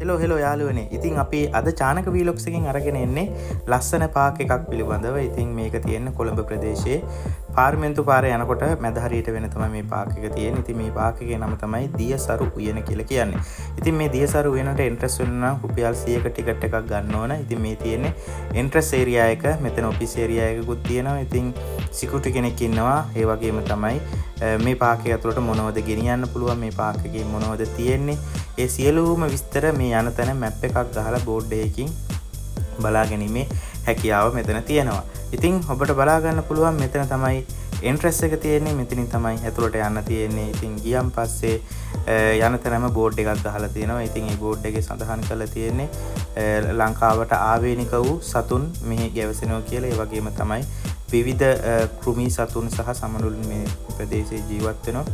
Hello යාළුවනේ. ඉතින් අපි අද චානක වීලොග්ස් එකකින් අරගෙන එන්නේ ලස්සන පාක් එකක් පිළිබඳව. ඉතින් මේක තියෙන්නේ කොළඹ ප්‍රදේශයේ පාර්ලිමේන්තු පාරේ යනකොට මැද හරියට වෙන තමයි මේ පාක් එක තියෙන්නේ. ඉතින් මේ පාක් එකේ නම තමයි දියසරු උයන කියලා කියන්නේ. ඉතින් මේ දියසරු උයනට එන්ට්‍රස් වෙන්න නම් රුපියල් 100ක ටිකට් එකක් ගන්න ඕන. ඉතින් මේ තියෙන්නේ එන්ට්‍රස් ඒරියා එක. මෙතන ඔෆිස් ඒරියා එකකුත් තියෙනවා. ඉතින් සිකියුරිටි කෙනෙක් ඉන්නවා. ඒ වගේම තමයි මේ පාක් එක ඇතුළට මොනවද ගෙනියන්න පුළුවන්, මේ පාක් එකේ මොනවද තියෙන්නේ, ඒ සියලුම විස්තර මේ යන තැන මැප් එකක් ගහලා බෝඩ් එකකින් බලා ගැනීමේ හැකියාව මෙතන තියෙනවා. ඉතින් ඔබට බලා ගන්න පුළුවන් මෙතන තමයි එන්ට්‍රස් එක තියෙන්නේ. මෙතනින් තමයි ඇතුළට යන්න තියෙන්නේ. ඉතින් ගියන් පස්සේ යන තැනම බෝඩ් එකක් ගහලා තියෙනවා. ඉතින් මේ බෝඩ් එකේ සඳහන් කරලා තියෙන්නේ ලංකාවට ආවේනික වූ සතුන් මෙහි ගැවසෙනවා කියලා. ඒ වගේම තමයි විවිධ කෘමි සතුන් සහ සමනොළුන් මේ ප්‍රදේශයේ ජීවත් වෙනවා.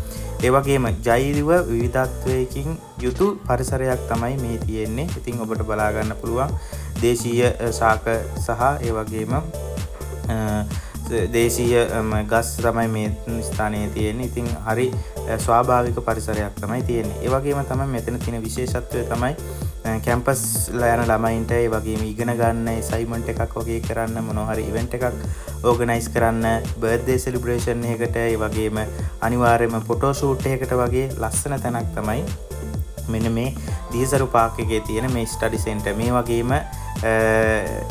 ඒ වගේම ජෛව විවිධත්වයකින් යුතු පරිසරයක් තමයි මේ තියෙන්නේ. ඉතින් ඔබට බලා ගන්න පුළුවන් දේශීය ශාක සහ ඒ වගේම දේශීය ගස් තමයි මේ ස්ථානයේ තියෙන්නේ. ඉතින් හරි ස්වාභාවික පරිසරයක් තමයි තියෙන්නේ. ඒ වගේම තමයි මෙතන තියෙන විශේෂත්වය තමයි කැම්පස් යන ළමයින්ට ඒ වගේම ඉගෙන ගන්න අසයින්මන්ට් එකක් වගේ කරන්න, මොනවා හරි ඉවෙන්ට් එකක් ඕගනයිස් කරන්න, බර්ත්ඩේ සෙලිබ්‍රේෂන් එකකට, ඒ වගේම අනිවාර්යයෙන්ම ෆොටෝ ෂූට් එකකට වගේ ලස්සන තැනක් තමයි මෙන්න මේ දියසරු පාක් එකේ තියෙන මේ ස්ටඩි සෙන්ටර්. මේ වගේම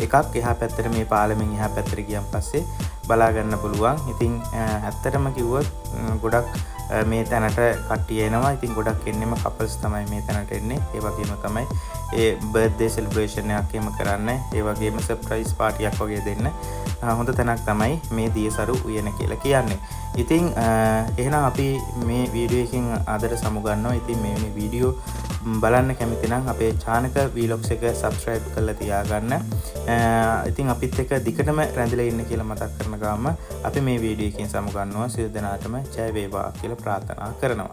එකක් එහා පැත්තට මේ පාලමෙන් එහා පැත්තට ගියන් පස්සේ බලා ගන්න පුළුවන්. ඉතින් ඇත්තටම කිව්වොත් ගොඩක් මේ තැනට කට්ටිය එනවා. ඉතින් ගොඩක් එන්නෙම කපල්ස් තමයි මේ තැනට එන්නේ. ඒ වගේම තමයි ඒ බර්ත්ඩේ සෙලිබ්‍රේෂන් එකක් එහෙම කරන්න, ඒ වගේම සර්ප්‍රයිස් පාටියක් වගේ දෙන්න හොඳ තැනක් තමයි මේ දියසරු උයන කියලා කියන්නේ. ඉතින් එහෙනම් අපි මේ වීඩියෝ එකකින් අදට සමුගන්නවා. ඉතින් මේ වෙනි වීඩියෝ බලන්න කැමති නම් අපේ චානක වීලොග්ස් එක සබ්ස්ක්‍රයිබ් කරලා තියාගන්න. ඉතින් අපිත් එක්ක දිගටම රැඳිලා ඉන්න කියලා මතක් කරන ගාම අපි මේ වීඩියෝ එකකින් සමුගන්නවා. සියලු දෙනාටම ජය වේවා කියලා ප්‍රාර්ථනා කරනවා.